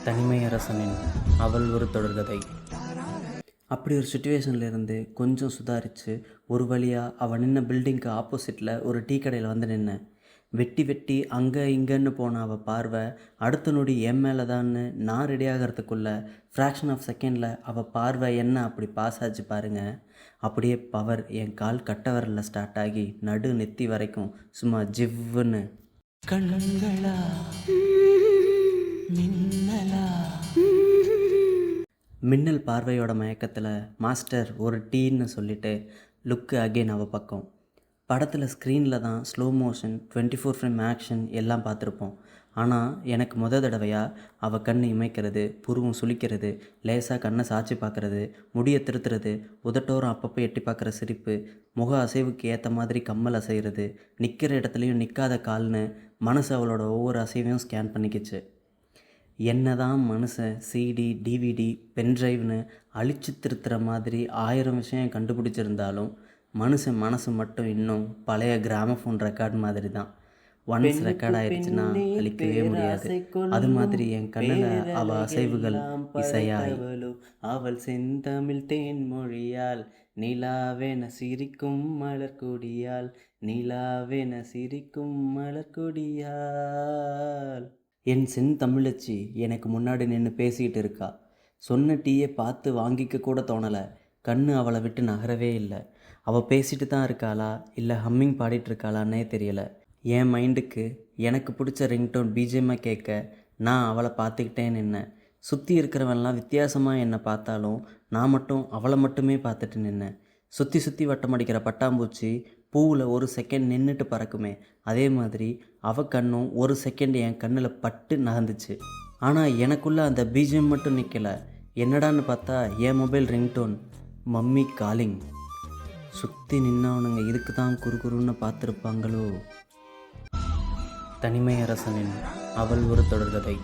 தனிமை அரசனின் அவள் ஒரு தொடர்கதை. அப்படி ஒரு சுச்சுவேஷனில் இருந்து கொஞ்சம் சுதாரித்து ஒரு வழியாக அவள் நின்ன பில்டிங்க்கு ஆப்போசிட்டில் ஒரு டீ கடையில் வந்து நின்னேன். வெட்டி வெட்டி அங்கே இங்கேன்னு போன அவள் பார்வை அடுத்த நொடி என் மேலே தான்னு நான் ரெடி ஆகிறதுக்குள்ளே ஃப்ராக்ஷன் ஆஃப் செகண்டில் அவள் பார்வை என்ன அப்படி பாஸ் ஆச்சு பாருங்கள். அப்படியே பவர் என் கால் கட்ட விரலில் ஸ்டார்ட் ஆகி நடு நெத்தி வரைக்கும் சும்மா ஜிவ்வுன்னு. கண்களா மின்னல் பார்வையோட மயக்கத்தில் மாஸ்டர் ஒரு டீன்னு சொல்லிவிட்டு லுக்கு அகெயின் அவள் பக்கம். படத்தில் ஸ்க்ரீனில் தான் ஸ்லோ மோஷன் 24 ஃப்ரேம் ஆக்ஷன் எல்லாம் பார்த்துருப்போம். ஆனால் எனக்கு தடவையாக அவள் கண் இமைக்கிறது, புருவம் சுளிக்கிறது, லேசாக கண்ணை சாய்ச்சி பார்க்குறது, முடியை திருத்துறது, உதட்டோரம் அப்பப்போ எட்டி பார்க்குற சிரிப்பு, முக அசைவுக்கு ஏற்ற மாதிரி கம்மல் அசைகிறது, நிற்கிற இடத்துலையும் நிற்காத கால்னு மனசு அவளோட ஒவ்வொரு அசைவையும் ஸ்கேன் பண்ணிக்கிச்சு. என்ன தான் மனுஷன் சிடி டிவிடி பென்ட்ரைவ்னு அழிச்சு திருத்துற மாதிரி 1000 விஷயம் கண்டுபிடிச்சிருந்தாலும் மனுஷன் மனசு மட்டும் இன்னும் பழைய கிராமஃபோன் ரெக்கார்ட் மாதிரி தான். ஒன்ஸ் ரெக்கார்ட் ஆயிடுச்சுன்னா அழிக்கவே முடியாது. அது மாதிரி என் கண்ணில் அவள் அசைவுகள் இசையாய் அவள் செந்தமிழ் தேன்மொழியால் நிலாவென சிரிக்கும் மலர்கொடியால் நிலாவென சிரிக்கும் மலர்கொடியால் என் செந்தமிழச்சி எனக்கு முன்னாடி நின்று பேசிகிட்டு இருக்கா. சொன்ன டீயை பார்த்து வாங்கிக்க கூட தோணலை. கண்ணு அவளை விட்டு நகரவே இல்லை. அவள் பேசிட்டு தான் இருக்காளா இல்லை ஹம்மிங் பாடிட்டுருக்காளான்னே தெரியலை. என் மைண்டுக்கு எனக்கு பிடிச்ச ரிங்டோன் பிஜிஎம்மாக கேட்க நான் அவளை பார்த்துக்கிட்டே நின்னேன். சுற்றி இருக்கிறவன்லாம் வித்தியாசமாக என்னை பார்த்தாலும் நான் மட்டும் அவளை மட்டுமே பார்த்துட்டு நின்னேன். சுற்றி சுற்றி வட்டம் அடிக்கிற பட்டாம்பூச்சி பூவில் ஒரு செகண்ட் நின்றுட்டு பறக்குமே, அதே மாதிரி அவள் கண்ணும் ஒரு செகண்ட் என் கண்ணில் பட்டு நகர்ந்துச்சு. ஆனால் எனக்குள்ளே அந்த பிஜிஎம் மட்டும் நிற்கலை. என்னடான்னு பார்த்தா என் மொபைல் ரிங்டோன் மம்மி காலிங். சுற்றி நின்னவனுங்க இதுக்கு தான் குறுகுறுன்னு பார்த்துருப்பாங்களோ. தனிமை அரசனின் அவள் ஒரு தொடர்கதை.